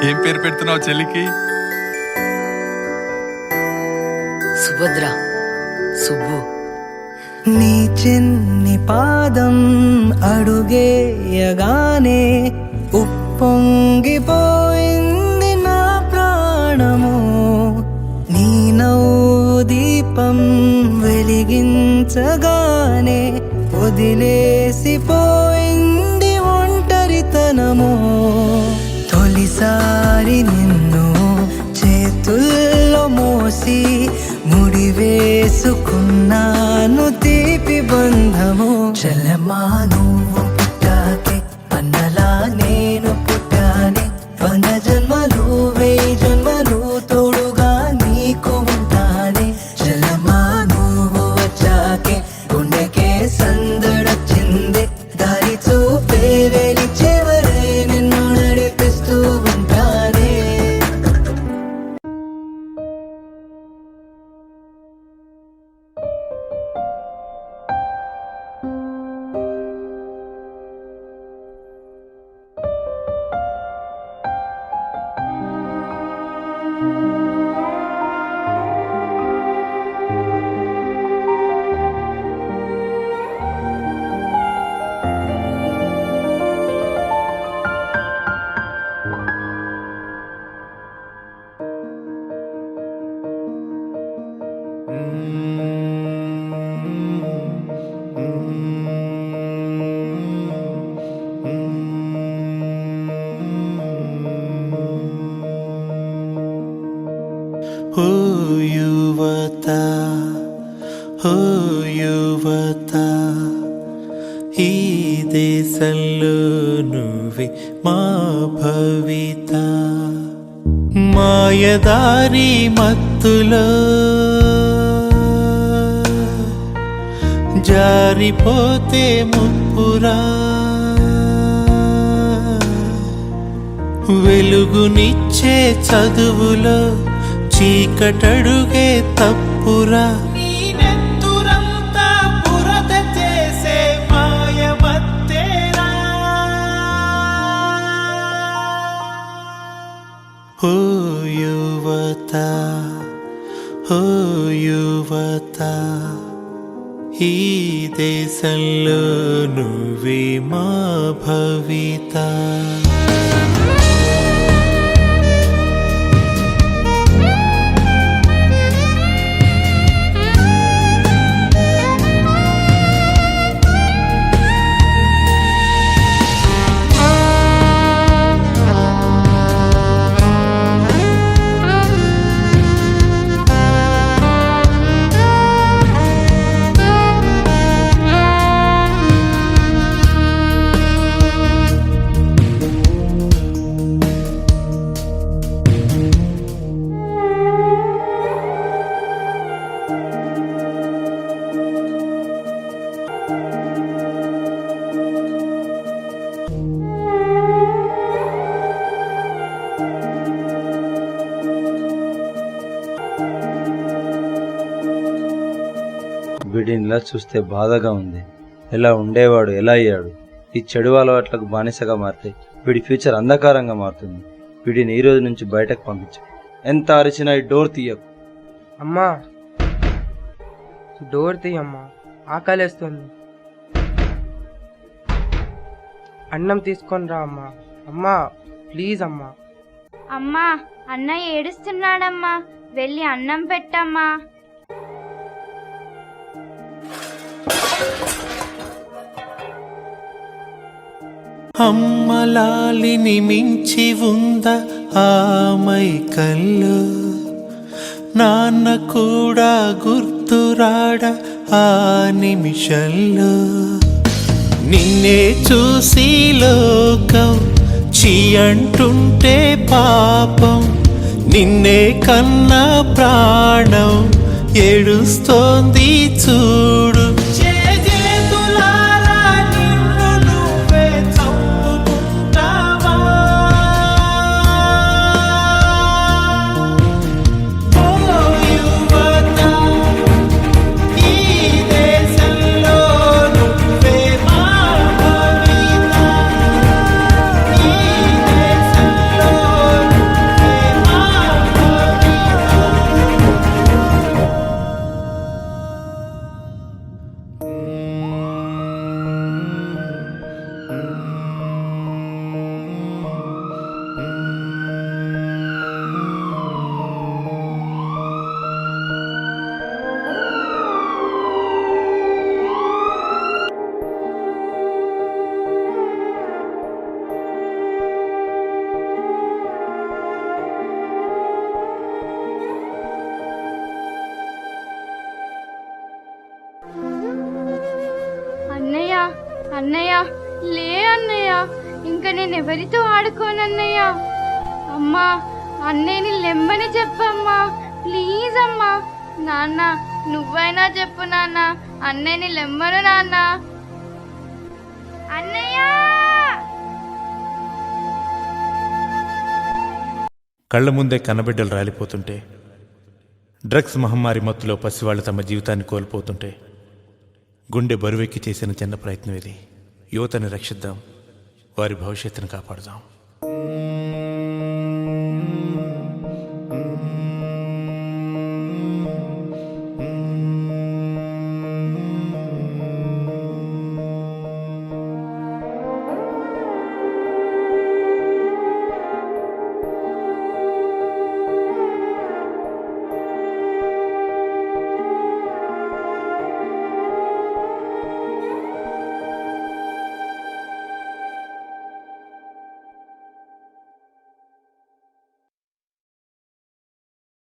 ఏం పేరు పెడుతున్నావు చెల్లికి? సుభద్ర, సుబ్బు. నీ చిన్ని పాదం అడుగేయగానే ఉప్పొంగిపోయింది నా ప్రాణము. నీ నవ్వు దీపం వెలిగించగానే వదిలేసిపోయింది ఒంటరితనము. తొలిసారి నిన్ను చేతుల్లో మోసి ముడివేసుకున్నాను తీపి బంధము. చెల్లెమ్మా నువ్వు పుట్టాకే అన్నలా నేను పుట్టానే. 100 జన్మలు 1000 జన్మలు తోడుగా నీకు ఉంటానే. చెల్లెమ్మా నువ్వు వచ్చాకే గుండెకే సందడొచ్చింది. దారి చూపే వెలి చివరై నిన్ను నడిపిస్తూ ఉంటానే. ఓ యువత, ఓ యువత, ఈ దేశంలో నువ్వే మా భవిత. మాయదారి మత్తులో జారిపోతే ముప్పురా. వెలుగునిచ్చే చదువులో చీకటడుగే తప్పురా. నీ నెత్తురంతా బురద చేసే మాయమత్తేరా. ఓ యువత, ఓ యువత, ఈ దేశంలో నువ్వే మా భవిత. వీడిని ఇలా చూస్తే బాధగా ఉంది. ఎలా ఉండేవాడు, ఎలా అయ్యాడు? ఈ చెడు అలవాట్లకు బానిసగా మారితే వీడి ఫ్యూచర్ అంధకారంగా మారుతుంది. వీడిని ఈ రోజు నుంచి బయటకు పంపించు. ఎంత అరిచినా ఈ డోర్ తీయకు. అమ్మా, డోర్ తీయమ్మా, ఆకలేస్తుంది. అన్నం తీసుకొని రా అమ్మా. అమ్మా ప్లీజ్ అమ్మా. అమ్మా, అన్నయ్య ఏడుస్తున్నాడమ్మా, వెళ్ళి అన్నం పెట్టమ్మా. అమ్మలాలిని మించి ఉందా ఆమై కళ్ళు? నాన్న కూడా గుర్తురాడ ఆ నిమిషంలో. నిన్నే చూసి లోకం చీ అంటుంటే పాపం. నిన్నే కన్నా ప్రాణం ఏడుస్తోంది చూడు. అన్నయ్య లే అన్నయ్య, ఇంకా నేను ఎవరితో ఆడుకోనన్నయ్య. అమ్మా అన్నయ్యని లెమ్మని చెప్పమ్మా, ప్లీజ్ అమ్మా. నాన్న నువ్వైనా చెప్పు నాన్న, అన్నయ్యని లెమ్మను నాన్న. అన్నయ్య కళ్ళ ముందే కన్నబిడ్డలు రాలిపోతుంటే, డ్రగ్స్ మహమ్మారి మత్తులో పసివాళ్ళు తమ జీవితాన్ని కోల్పోతుంటే గుండె బరువెక్కి చేసిన చిన్న ప్రయత్నం ఇది. యువతని రక్షిద్దాం, వారి భవిష్యత్తును కాపాడుదాం.